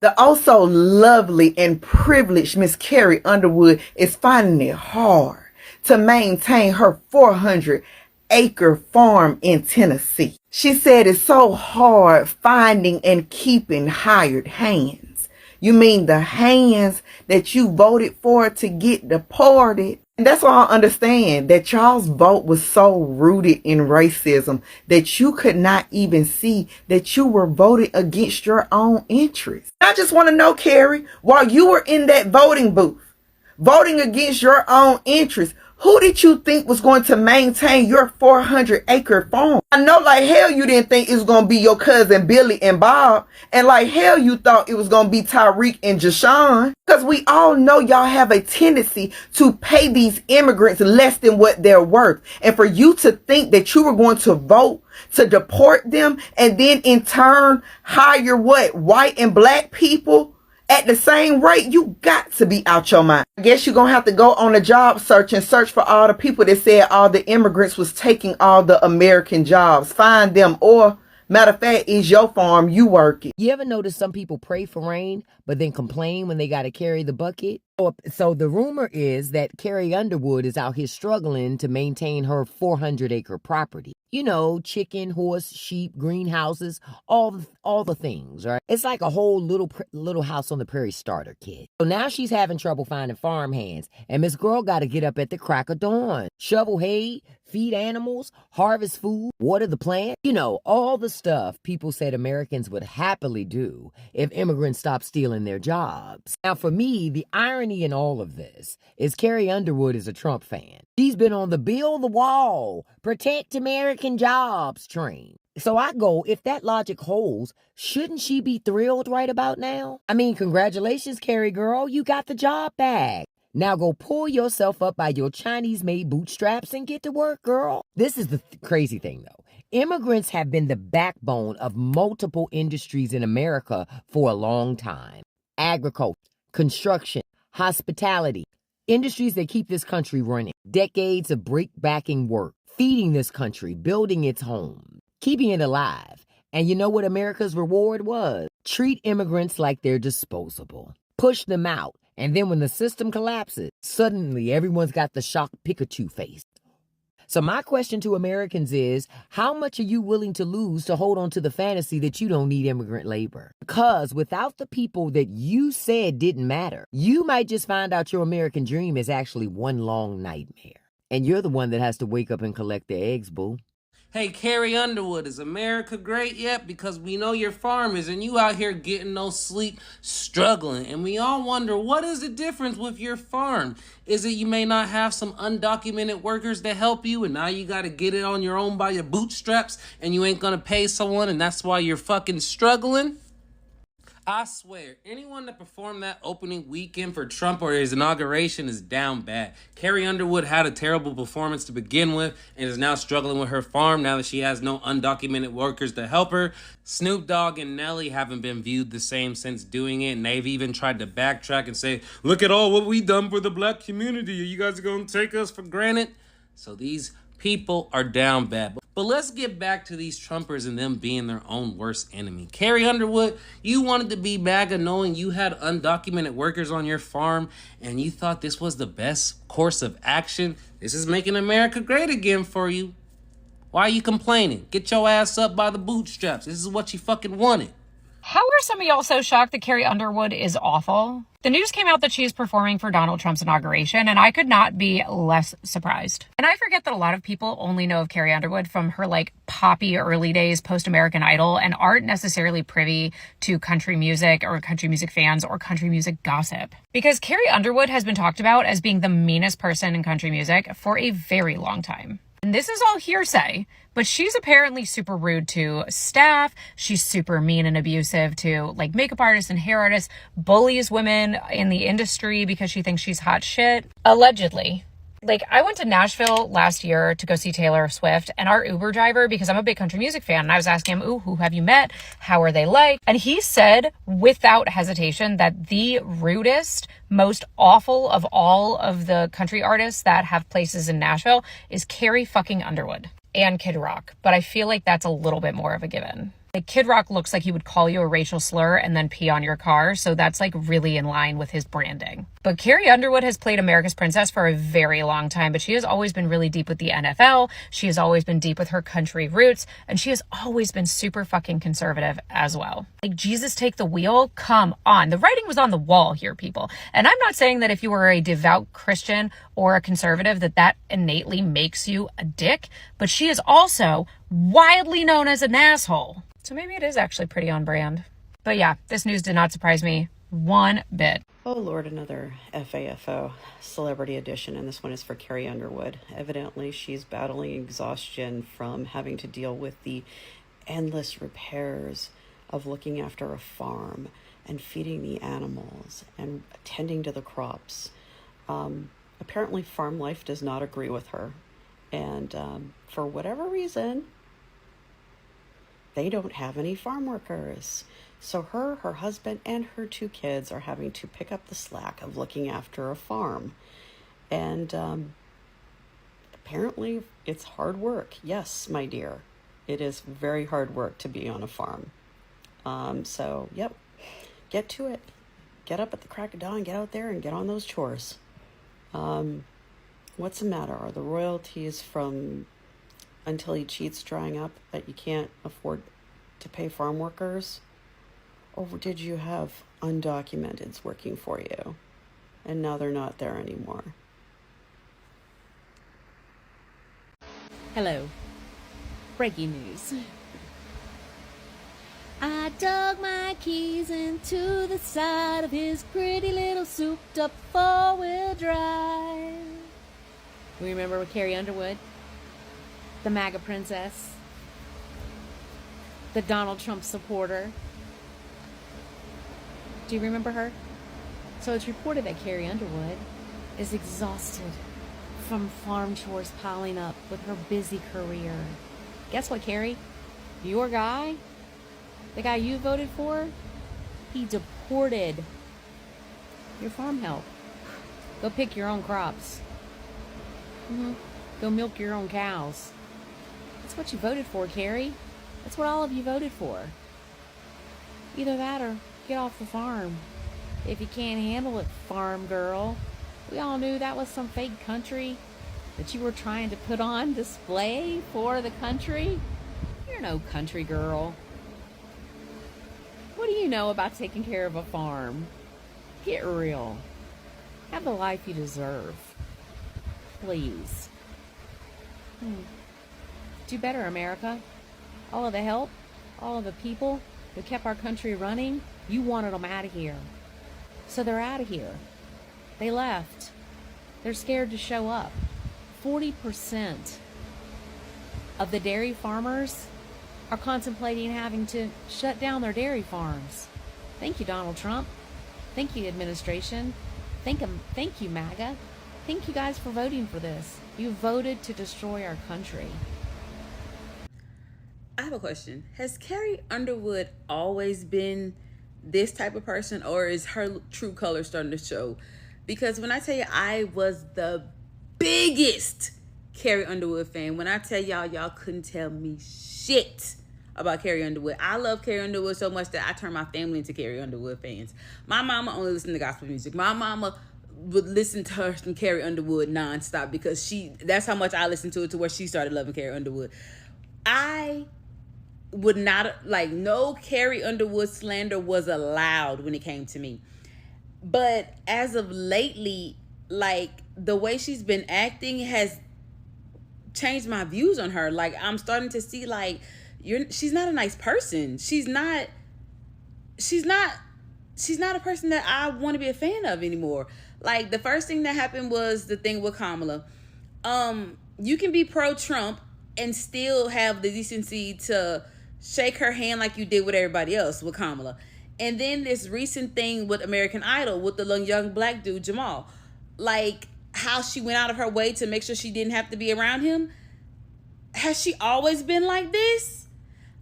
The also lovely and privileged Miss Carrie Underwood is finding it hard to maintain her 400-acre farm in Tennessee. She said it's so hard finding and keeping hired hands. You mean the hands that you voted for to get deported? And that's why I understand that y'all's vote was so rooted in racism that you could not even see that you were voting against your own interests. I just want to know, Carrie, while you were in that voting booth, voting against your own interests, who did you think was going to maintain your 400-acre farm? I know like hell you didn't think it was going to be your cousin Billy and Bob. And like hell you thought it was going to be Tyreek and Jashawn. Because we all know y'all have a tendency to pay these immigrants less than what they're worth. And for you to think that you were going to vote to deport them and then in turn hire what? White and black people at the same rate, you got to be out your mind. I guess you're going to have to go on a job search and search for all the people that said all the immigrants was taking all the American jobs. Find them, or matter of fact, is your farm, you work it. You ever notice some people pray for rain, but then complain when they got to carry the bucket? So the rumor is that Carrie Underwood is out here struggling to maintain her 400-acre property. You know, chicken, horse, sheep, greenhouses, all the things, right? It's like a whole little house on the prairie starter kit. So now she's having trouble finding farm hands, and Miss Girl got to get up at the crack of dawn, shovel hay, feed animals, harvest food, water the plant. You know, all the stuff people said Americans would happily do if immigrants stopped stealing their jobs. Now, for me, the irony in all of this is Carrie Underwood is a Trump fan. She's been on the build the wall, protect American jobs train. So I go, if that logic holds, shouldn't she be thrilled right about now? I mean, congratulations, Carrie girl, you got the job back. Now go pull yourself up by your Chinese-made bootstraps and get to work, girl. This is the crazy thing, though. Immigrants have been the backbone of multiple industries in America for a long time. Agriculture, construction, hospitality, industries that keep this country running. Decades of break-backing work, feeding this country, building its home, keeping it alive. And you know what America's reward was? Treat immigrants like they're disposable. Push them out. And then when the system collapses, suddenly everyone's got the shocked Pikachu face. So my question to Americans is, how much are you willing to lose to hold on to the fantasy that you don't need immigrant labor? Because without the people that you said didn't matter, you might just find out your American dream is actually one long nightmare. And you're the one that has to wake up and collect the eggs, boo. Hey, Carrie Underwood, is America great yet? Because we know you're farmers and you out here getting no sleep, struggling. And we all wonder, what is the difference with your farm? Is it you may not have some undocumented workers that help you and now you got to get it on your own by your bootstraps and you ain't going to pay someone and that's why you're fucking struggling? I swear, anyone that performed that opening weekend for Trump or his inauguration is down bad. Carrie Underwood had a terrible performance to begin with and is now struggling with her farm now that she has no undocumented workers to help her. Snoop Dogg and Nelly haven't been viewed the same since doing it, and they've even tried to backtrack and say, look at all what we done for the black community. You guys are going to take us for granted? So these people are down bad. But let's get back to these Trumpers and them being their own worst enemy. Carrie Underwood, you wanted to be Maga knowing you had undocumented workers on your farm and you thought this was the best course of action. This is making America great again for you. Why are you complaining? Get your ass up by the bootstraps. This is what you fucking wanted. How are some of y'all so shocked that Carrie Underwood is awful? The news came out that she's performing for Donald Trump's inauguration, and I could not be less surprised. And I forget that a lot of people only know of Carrie Underwood from her poppy early days post-American Idol and aren't necessarily privy to country music or country music fans or country music gossip. Because Carrie Underwood has been talked about as being the meanest person in country music for a very long time. And this is all hearsay, but she's apparently super rude to staff. She's super mean and abusive to makeup artists and hair artists, bullies women in the industry because she thinks she's hot shit. Allegedly. I went to Nashville last year to go see Taylor Swift, and our Uber driver, because I'm a big country music fan, and I was asking him, ooh, who have you met? How are they like? And he said without hesitation that the rudest, most awful of all of the country artists that have places in Nashville is Carrie fucking Underwood and Kid Rock. But I feel like that's a little bit more of a given. Like, Kid Rock looks like he would call you a racial slur and then pee on your car, so that's like really in line with his branding. But Carrie Underwood has played America's Princess for a very long time, but she has always been really deep with the NFL. She has always been deep with her country roots, and she has always been super fucking conservative as well. Like, Jesus take the wheel? Come on. The writing was on the wall here, people. And I'm not saying that if you were a devout Christian or a conservative that innately makes you a dick, but she is also widely known as an asshole. So maybe it is actually pretty on brand. But yeah, this news did not surprise me one bit. Oh Lord, another FAFO celebrity edition, and this one is for Carrie Underwood. Evidently, she's battling exhaustion from having to deal with the endless repairs of looking after a farm and feeding the animals and attending to the crops. Apparently, farm life does not agree with her, and for whatever reason, they don't have any farm workers. So her husband, and her 2 kids are having to pick up the slack of looking after a farm. And apparently it's hard work. Yes, my dear. It is very hard work to be on a farm. So, yep. Get to it. Get up at the crack of dawn, get out there and get on those chores. What's the matter? Are the royalties from Until He Cheats drying up that you can't afford to pay farm workers? Or did you have undocumenteds working for you and now they're not there anymore? Hello. Breaking news. I dug my keys into the side of his pretty little souped up 4-wheel drive. We remember with Carrie Underwood, the Maga princess, the Donald Trump supporter. Do you remember her? So it's reported that Carrie Underwood is exhausted from farm chores piling up with her busy career. Guess what, Carrie? Your guy, the guy you voted for, he deported your farm help. Go pick your own crops. Go milk your own cows. That's what you voted for, Carrie. That's what all of you voted for. Either that or get off the farm. If you can't handle it, farm girl. We all knew that was some fake country that you were trying to put on display for the country. You're no country girl. What do you know about taking care of a farm? Get real. Have the life you deserve. Please. Do better, America. All of the help, all of the people who kept our country running, you wanted them out of here. So they're out of here. They left. They're scared to show up. 40% of the dairy farmers are contemplating having to shut down their dairy farms. Thank you, Donald Trump. Thank you, administration. Thank you, MAGA. Thank you guys for voting for this. You voted to destroy our country. I have a question. Has Carrie Underwood always been this type of person, or is her true color starting to show? Because when I tell you I was the biggest Carrie Underwood fan, when I tell y'all couldn't tell me shit about Carrie Underwood. I love Carrie Underwood so much that I turned my family into Carrie Underwood fans. My mama only listened to gospel music. My mama would listen to her from Carrie Underwood nonstop because that's how much I listened to it, to where she started loving Carrie Underwood. I would not, no Carrie Underwood slander was allowed when it came to me. But as of lately, the way she's been acting has changed my views on her. I'm starting to see, she's not a nice person. She's not a person that I want to be a fan of anymore. The first thing that happened was the thing with Kamala. You can be pro-Trump and still have the decency to shake her hand like you did with everybody else with Kamala. And then this recent thing with American Idol with the young black dude, Jamal. How she went out of her way to make sure she didn't have to be around him. Has she always been like this?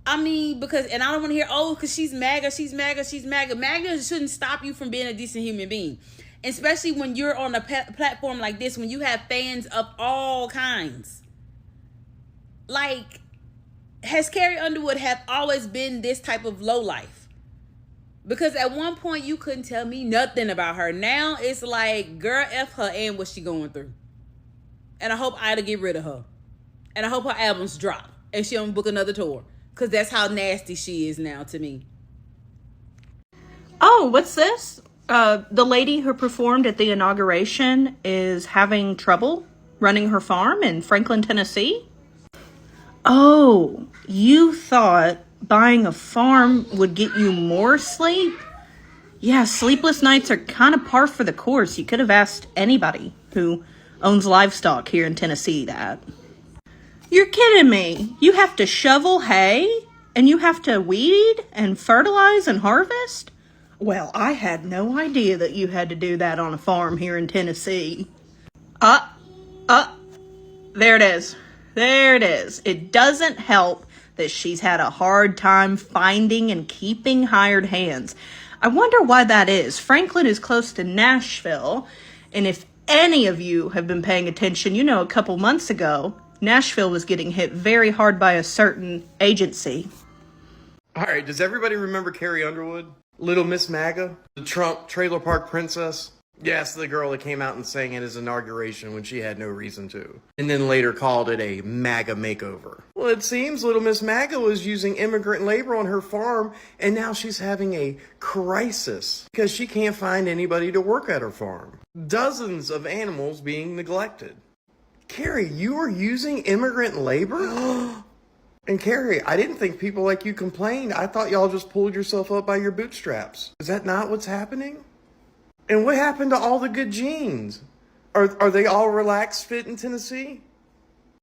I mean, and I don't want to hear, because she's MAGA. MAGA shouldn't stop you from being a decent human being. Especially when you're on a platform like this, when you have fans of all kinds. has Carrie Underwood have always been this type of lowlife? Because at one point you couldn't tell me nothing about her. Now it's like, girl, F her and what she going through. And I hope Ida get rid of her. And I hope her albums drop and she don't book another tour. Because that's how nasty she is now to me. Oh, what's this? The lady who performed at the inauguration is having trouble running her farm in Franklin, Tennessee? Oh, you thought buying a farm would get you more sleep? Yeah, sleepless nights are kind of par for the course. You could have asked anybody who owns livestock here in Tennessee that. You're kidding me. You have to shovel hay and you have to weed and fertilize and harvest? Well, I had no idea that you had to do that on a farm here in Tennessee. There it is. There it is. It doesn't help that she's had a hard time finding and keeping hired hands. I wonder why that is. Franklin is close to Nashville, and if any of you have been paying attention, you know a couple months ago, Nashville was getting hit very hard by a certain agency. All right, does everybody remember Carrie Underwood? Little Miss Maga? The Trump trailer park princess? Yes, the girl that came out and sang at his inauguration when she had no reason to. And then later called it a MAGA makeover. Well, it seems Little Miss Maga was using immigrant labor on her farm, and now she's having a crisis because she can't find anybody to work at her farm. Dozens of animals being neglected. Carrie, you are using immigrant labor? And Carrie, I didn't think people like you complained. I thought y'all just pulled yourself up by your bootstraps. Is that not what's happening? And what happened to all the good genes? Are they all relaxed fit in Tennessee?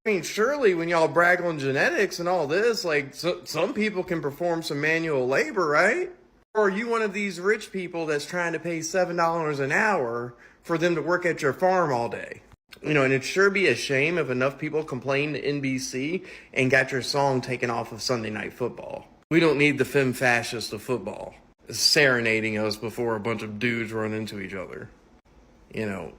I mean, surely when y'all brag on genetics and all this, like some people can perform some manual labor, right? Or are you one of these rich people that's trying to pay $7 an hour for them to work at your farm all day? You know, and it'd sure be a shame if enough people complained to NBC and got your song taken off of Sunday Night Football. We don't need the femme fascist of football serenading us before a bunch of dudes run into each other. You know,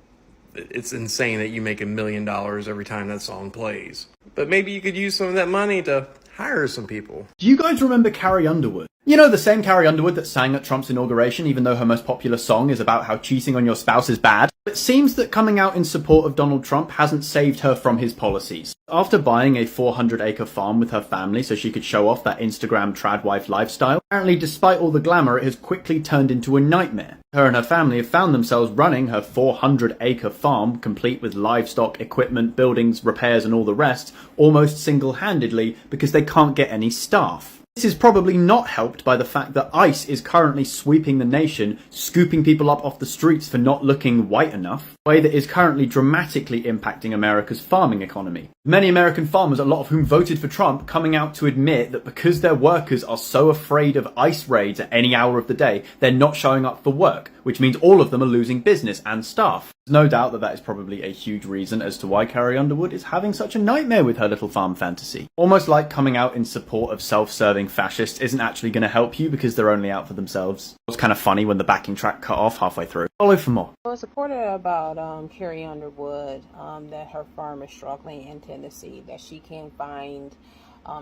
it's insane that you make $1 million every time that song plays. But maybe you could use some of that money to hire some people. Do you guys remember Carrie Underwood? You know, the same Carrie Underwood that sang at Trump's inauguration, even though her most popular song is about how cheating on your spouse is bad? It seems that coming out in support of Donald Trump hasn't saved her from his policies. After buying a 400-acre farm with her family so she could show off that Instagram trad wife lifestyle, apparently despite all the glamour, it has quickly turned into a nightmare. Her and her family have found themselves running her 400-acre farm, complete with livestock, equipment, buildings, repairs and all the rest, almost single-handedly because they can't get any staff. This is probably not helped by the fact that ICE is currently sweeping the nation, scooping people up off the streets for not looking white enough, a way that is currently dramatically impacting America's farming economy. Many American farmers, a lot of whom voted for Trump, coming out to admit that because their workers are so afraid of ICE raids at any hour of the day, they're not showing up for work, which means all of them are losing business and staff. There's no doubt that that is probably a huge reason as to why Carrie Underwood is having such a nightmare with her little farm fantasy. Almost like coming out in support of self-serving fascists isn't actually going to help you because they're only out for themselves. It was kind of funny when the backing track cut off halfway through. Follow for more. I was reported about Carrie Underwood that her farm is struggling in Tennessee, that she can't find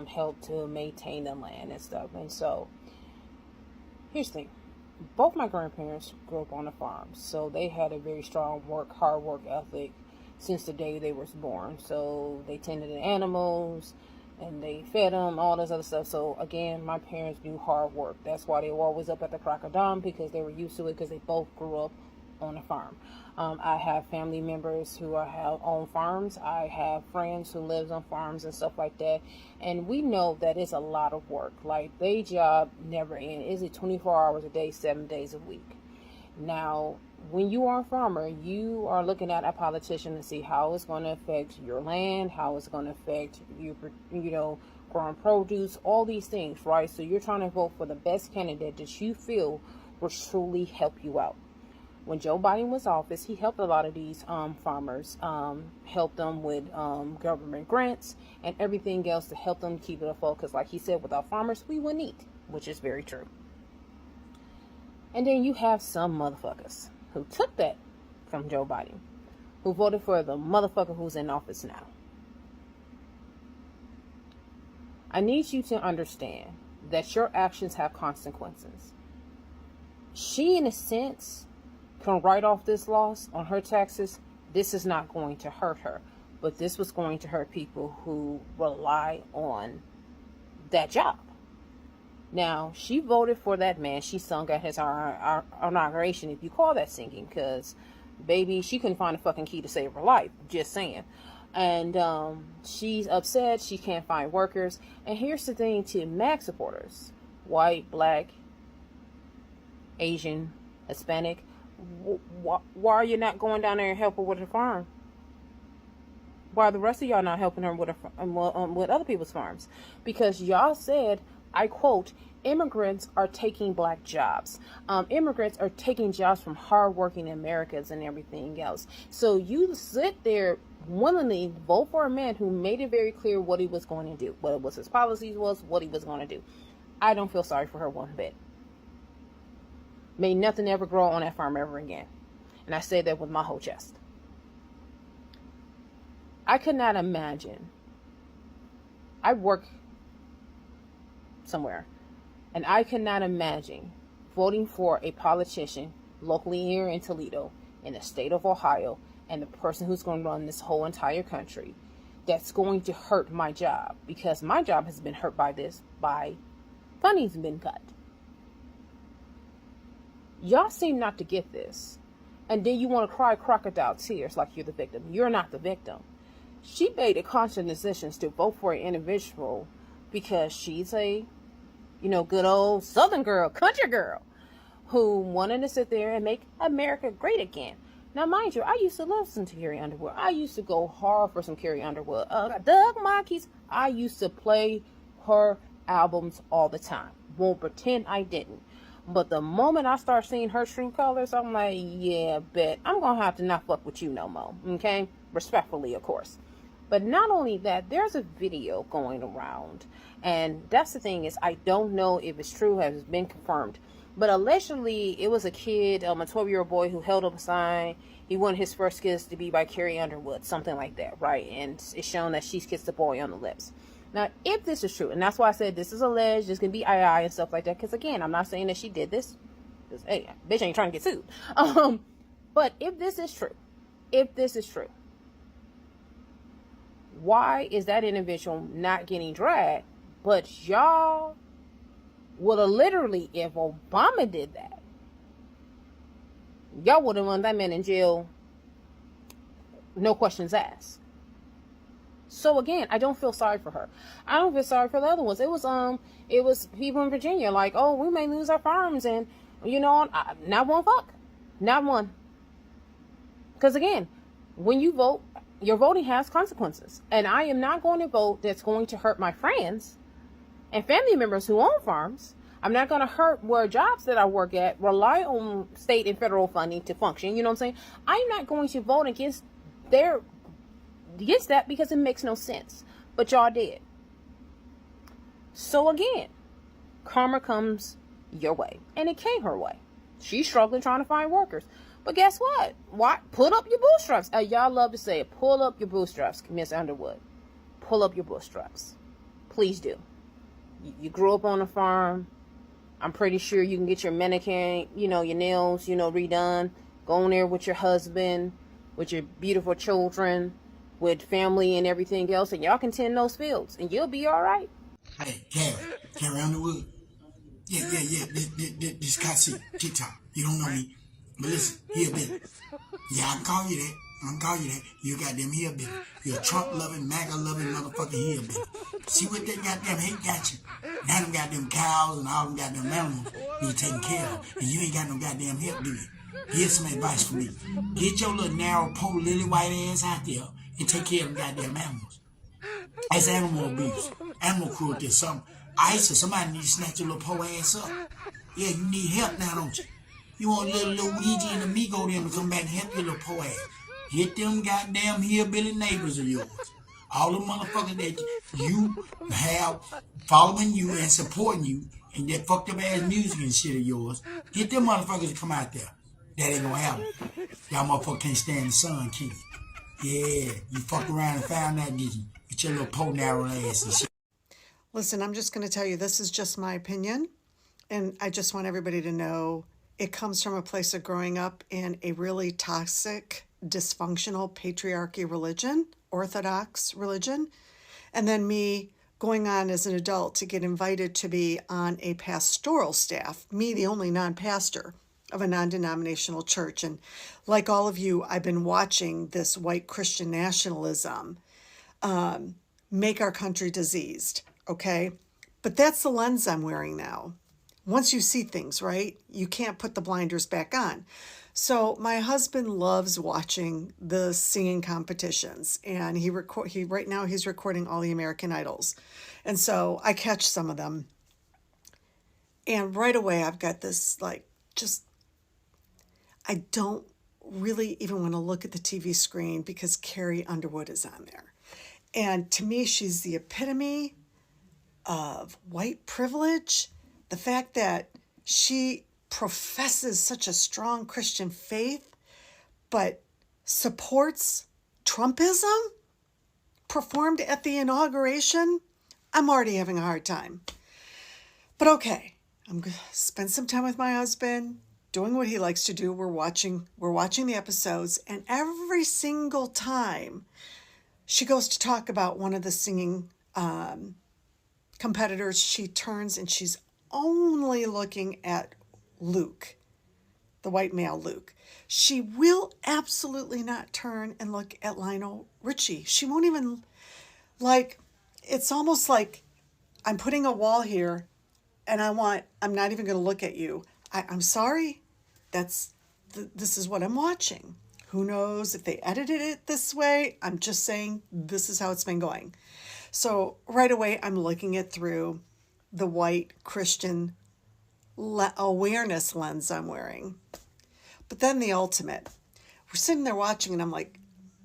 help to maintain the land and stuff. And so, here's the thing. Both my grandparents grew up on a farm, so they had a very strong hard work ethic since the day they was born. So they tended to animals and they fed them, all this other stuff. So again, my parents do hard work. That's why they were always up at the crack of dawn, because they were used to it, because they both grew up on a farm. I have family members who have own farms. I have friends who lives on farms and stuff like that. And we know that it's a lot of work. Like, their job never ends. It's 24 hours a day, 7 days a week. Now, when you are a farmer, you are looking at a politician to see how it's going to affect your land, how it's going to affect you, growing produce, all these things, right? So you're trying to vote for the best candidate that you feel will truly help you out. When Joe Biden was in office, he helped a lot of these farmers, helped them with government grants and everything else to help them keep it afloat. Because like he said, without farmers, we wouldn't eat, which is very true. And then you have some motherfuckers who took that from Joe Biden, who voted for the motherfucker who's in office now. I need you to understand that your actions have consequences. She, in a sense, can write off this loss on her taxes. This is not going to hurt her, but this was going to hurt people who rely on that job. Now, she voted for that man. She sung at his inauguration, if you call that singing, because, baby, she couldn't find a fucking key to save her life. Just saying. And she's upset. She can't find workers. And here's the thing to MAG supporters. White, black, Asian, Hispanic. Why are you not going down there and helping with her farm? Why are the rest of y'all not helping her with other people's farms? Because y'all said, I quote, immigrants are taking black jobs. Immigrants are taking jobs from hardworking Americans and everything else. So you sit there willingly vote for a man who made it very clear what he was going to do, what was his policies was, what he was going to do. I don't feel sorry for her one bit. May nothing ever grow on that farm ever again. And I say that with my whole chest. I could not imagine. I work somewhere, and I cannot imagine voting for a politician locally here in Toledo, in the state of Ohio, and the person who's going to run this whole entire country, that's going to hurt my job, because my job has been hurt by this, by funding's been cut. Y'all seem not to get this, and then you want to cry crocodile tears like you're the victim. You're not the victim. She made a conscious decision to vote for an individual because she's a, good old Southern girl, country girl, who wanted to sit there and make America great again. Now, mind you, I used to listen to Carrie Underwood. I used to go hard for some Carrie Underwood. Doug Marquis, I used to play her albums all the time. Won't pretend I didn't. But the moment I start seeing her true colors, I'm like, yeah, bet I'm going to have to not fuck with you no more. Okay? Respectfully, of course. But not only that, there's a video going around. And that's the thing is, I don't know if it's true, has been confirmed. But allegedly, it was a kid, a 12-year-old boy who held up a sign. He wanted his first kiss to be by Carrie Underwood, something like that, right? And it's shown that she's kissed the boy on the lips. Now, if this is true, and that's why I said this is alleged, this can be II and stuff like that, because again, I'm not saying that she did this. Hey, bitch ain't trying to get sued. But if this is true, why is that individual not getting dragged? But y'all would have literally, if Obama did that, y'all would have run that man in jail, no questions asked. So again, I don't feel sorry for her. I don't feel sorry for the other ones. It was people in Virginia like, oh, we may lose our farms, and not one fuck, not one. Because again, when you vote, your voting has consequences, and I am not going to vote that's going to hurt my friends and family members who own farms. I'm not going to hurt where jobs that I work at rely on state and federal funding to function. You know what I'm saying? I'm not going to vote against that because it makes no sense. But y'all did. So again, karma comes your way. And it came her way. She's struggling trying to find workers. But guess what? Pull up your bootstraps. Y'all love to say it. Pull up your bootstraps, Miss Underwood. Pull up your bootstraps. Please do. You grew up on a farm. I'm pretty sure you can get your manicure, your nails, redone. Go in there with your husband, with your beautiful children, with family and everything else, and y'all can tend those fields, and you'll be all right. Hey, Carrie Underwood. Yeah. This Cassie TikTok. You don't know me, but listen, here, baby. Yeah, I can call you that. You goddamn here, baby. You're a Trump-loving, MAGA-loving motherfucking here, baby. See what that goddamn hate got you? Now them goddamn cows and all them goddamn animals need taken care of, and you ain't got no goddamn help, do you? Here's some advice for me. Get your little narrow, poor, lily white ass out there and take care of them goddamn animals. That's animal abuse, animal cruelty or something. ICE or somebody need to snatch your little poor ass up. Yeah, you need help now, don't you? You want little Luigi and Amigo them to come back and help your little poor ass. Get them goddamn hillbilly neighbors of yours. All the motherfuckers that you have following you and supporting you and that fucked up ass music and shit of yours. Get them motherfuckers to come out there. That ain't gonna happen. Y'all motherfuckers can't stand the sun, can you? Yeah, you fucked around and found that, did you? With your little po narrow ass and shit. Listen, I'm just going to tell you this is just my opinion. And I just want everybody to know it comes from a place of growing up in a really toxic, dysfunctional patriarchy religion, Orthodox religion. And then me going on as an adult to get invited to be on a pastoral staff, me, the only non pastor of a non denominational church. And like all of you, I've been watching this white Christian nationalism make our country diseased, okay? But that's the lens I'm wearing now. Once you see things, right, you can't put the blinders back on. So my husband loves watching the singing competitions, and he right now he's recording all the American Idols. And so I catch some of them. And right away I've got this like just I don't really even want to look at the TV screen because Carrie Underwood is on there. And to me, she's the epitome of white privilege. The fact that she professes such a strong Christian faith, but supports Trumpism performed at the inauguration, I'm already having a hard time. But okay, I'm going to spend some time with my husband, doing what he likes to do. We're watching the episodes, and every single time she goes to talk about one of the singing competitors, she turns and she's only looking at Luke, the white male Luke. She will absolutely not turn and look at Lionel Richie. She won't even, like, it's almost like I'm putting a wall here and I'm not even going to look at you. I'm sorry. This is what I'm watching. Who knows if they edited it this way? I'm just saying this is how it's been going. So right away, I'm looking it through the white Christian awareness lens I'm wearing. But then the ultimate. We're sitting there watching, and I'm like,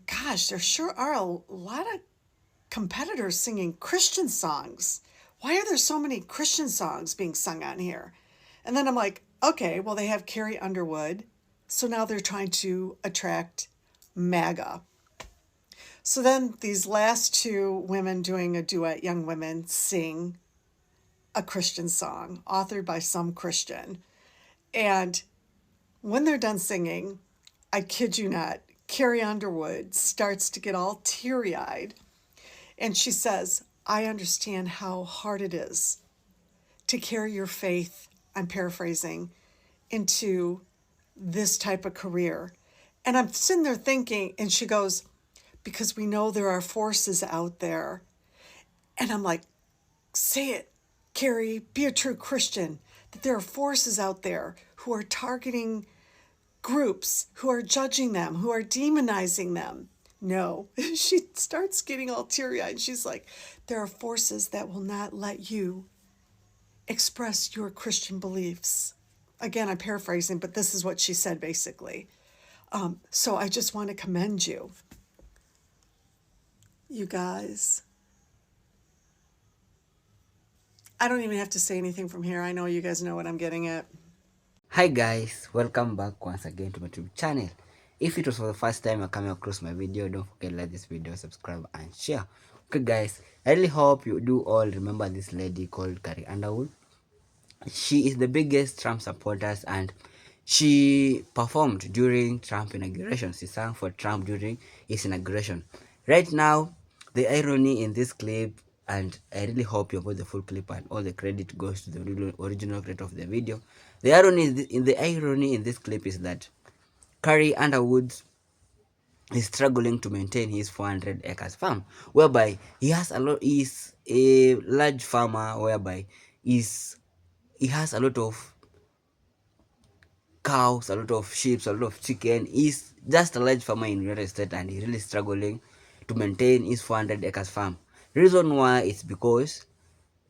gosh, there sure are a lot of competitors singing Christian songs. Why are there so many Christian songs being sung on here? And then I'm like, okay, well, they have Carrie Underwood. So now they're trying to attract Maga. So then these last two women doing a duet, young women, sing a Christian song authored by some Christian. And when they're done singing, I kid you not, Carrie Underwood starts to get all teary-eyed. And she says, I understand how hard it is to carry your faith, I'm paraphrasing, into this type of career. And I'm sitting there thinking, and she goes, because we know there are forces out there. And I'm like, say it, Carrie, be a true Christian, that there are forces out there who are targeting groups, who are judging them, who are demonizing them. No, she starts getting all teary-eyed. She's like, there are forces that will not let you express your Christian beliefs. Again, I'm paraphrasing, but this is what she said basically. So I just want to commend you. You guys. I don't even have to say anything from here. I know you guys know what I'm getting at. Hi guys, welcome back once again to my YouTube channel. If it was for the first time you're coming across my video, don't forget to like this video, subscribe and share. Okay guys, I really hope you do all remember this lady called Carrie Underwood. She is the biggest Trump supporters, and she performed during Trump inauguration. She sang for Trump during his inauguration. Right now, the irony in this clip, and I really hope you got the full clip and all the credit goes to the original creator of the video. The irony in this clip is that Carrie Underwood is struggling to maintain his 400 acres farm, whereby he has a lot. He's a large farmer, whereby he has a lot of cows, a lot of sheep, a lot of chicken. He's just a large farmer in real estate, and he's really struggling to maintain his 400 acres farm. Reason why is because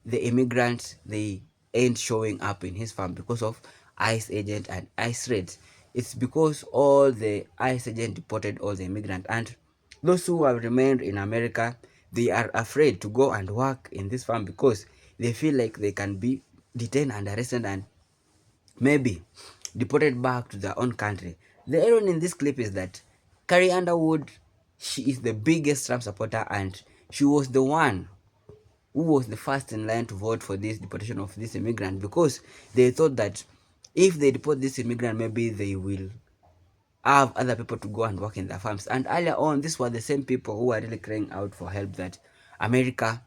the immigrants, they ain't showing up in his farm because of ICE agent and ICE raids. It's because all the ICE agent deported all the immigrants, and those who have remained in America, they are afraid to go and work in this farm because they feel like they can be detained and arrested and maybe deported back to their own country. The irony in this clip is that Carrie Underwood, she is the biggest Trump supporter, and she was the one who was the first in line to vote for this deportation of this immigrant, because they thought that if they deport this immigrant, maybe they will have other people to go and work in their farms. And earlier on, these were the same people who were really crying out for help, that America,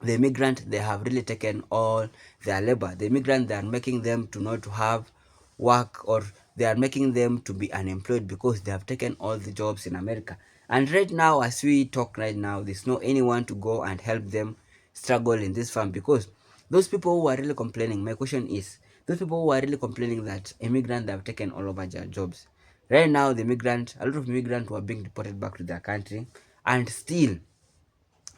the immigrant, they have really taken all their labor. The immigrant, they are making them to not to have work, or they are making them to be unemployed because they have taken all the jobs in America. And right now, as we talk right now, there's no anyone to go and help them struggle in this farm, because those people who are really complaining, my question is, those people who are really complaining that immigrants have taken all over their jobs, right now, a lot of immigrants were being deported back to their country, and still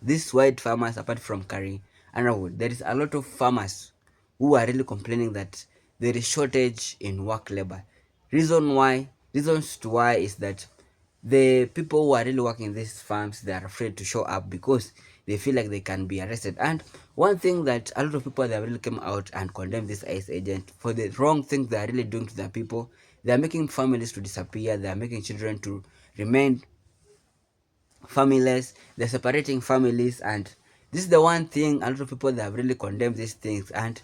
these white farmers, apart from Carrie Underwood, there is a lot of farmers who are really complaining that there is shortage in work labor. Reasons to why is that the people who are really working in these farms, they are afraid to show up because they feel like they can be arrested. And one thing that a lot of people, they really came out and condemned this ICE agent for the wrong things they are really doing to their people. They are making families to disappear. They are making children to remain familyless. They're separating families, and this is the one thing a lot of people, that have really condemned these things. And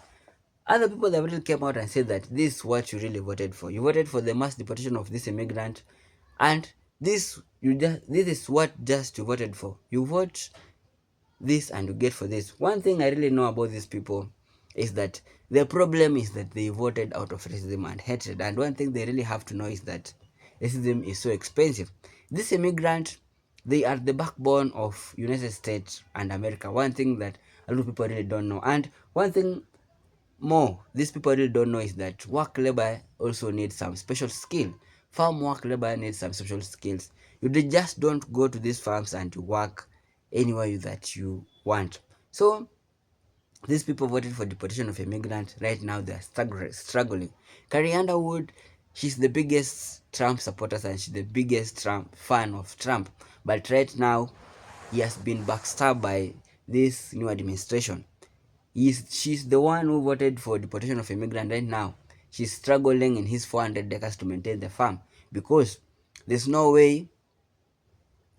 other people that really came out and said that this is what you really voted for. You voted for the mass deportation of this immigrant, and this is what just you voted for. You vote this and you get for this. One thing I really know about these people is that the problem is that they voted out of racism and hatred. And one thing they really have to know is that racism is so expensive. This immigrant, they are the backbone of United States and America. One thing that a lot of people really don't know. And one thing more these people really don't know is that work labor also needs some special skill. Farm work labor needs some special skills. You just don't go to these farms and you work anywhere that you want. So these people voted for deportation of immigrants. Right now they are struggling. Carrie Underwood, she's the biggest Trump supporter and she's the biggest Trump fan of Trump. But right now he has been backstabbed by this new administration. She's the one who voted for deportation of immigrants. Right now she's struggling in his 400 acres to maintain the farm, because there's no way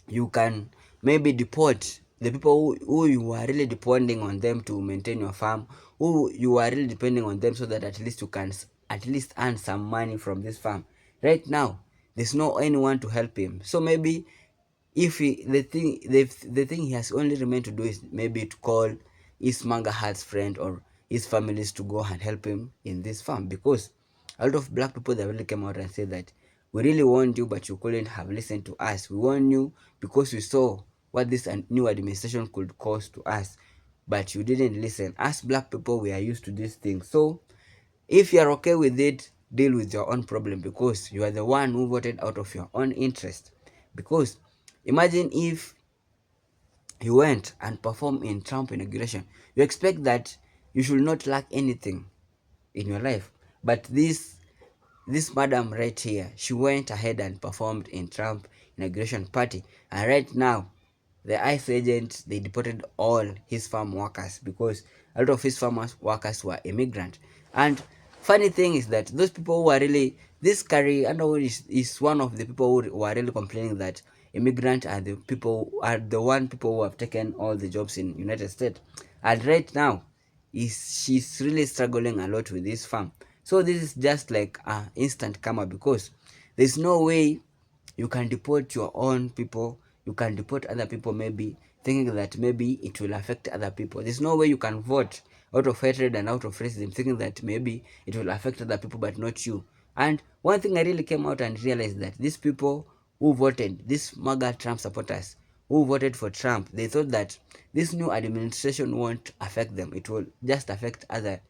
you can maybe deport the people who you are really depending on them to maintain your farm, who you are really depending on them so that at least you can at least earn some money from this farm. Right now there's no anyone to help him. So maybe if the thing he has only remained to do is maybe to call his Maga heart's friend or his families to go and help him in this farm, because a lot of black people, that really came out and said that we really warned you, but you couldn't have listened to us. We warned you because we saw what this new administration could cause to us, but you didn't listen. Us black people, we are used to these things. So if you are okay with it, deal with your own problem, because you are the one who voted out of your own interest. Because imagine if you went and performed in Trump inauguration, you expect that you should not lack anything in your life. But this madam right here, she went ahead and performed in Trump inauguration party, and right now the ICE agent, they deported all his farm workers, because a lot of his farm workers were immigrant. And funny thing is that those people who are really, this Carrie Underwood is one of the people who are really complaining that immigrant are the people who have taken all the jobs in United States. And right now she's really struggling a lot with this farm. So this is just like a instant karma, because there's no way you can deport your own people, you can deport other people, maybe thinking that maybe it will affect other people. There's no way you can vote out of hatred and out of racism thinking that maybe it will affect other people but not you. And one thing I really came out and realized, that these people who voted, these Maga Trump supporters who voted for Trump, they thought that this new administration won't affect them, it will just affect other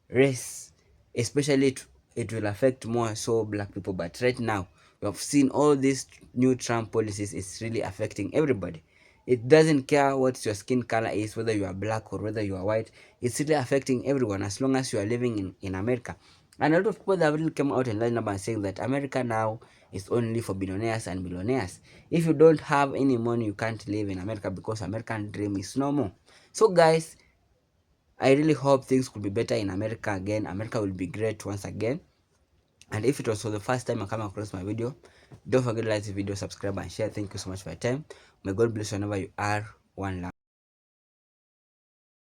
race, especially it will affect more so black people. But right now we have seen all these new Trump policies, it's really affecting everybody. It doesn't care what your skin color is, whether you are black or whether you are white, it's really affecting everyone as long as you are living in America. And a lot of people that really came out and lined up and saying that America now is only for billionaires and millionaires. If you don't have any money, you can't live in America, because American dream is no more. So guys, I really hope things could be better in America again. America will be great once again. And if it was for the first time I come across my video, don't forget to like this video, subscribe and share. Thank you so much for your time. May God bless you whenever you are. One love.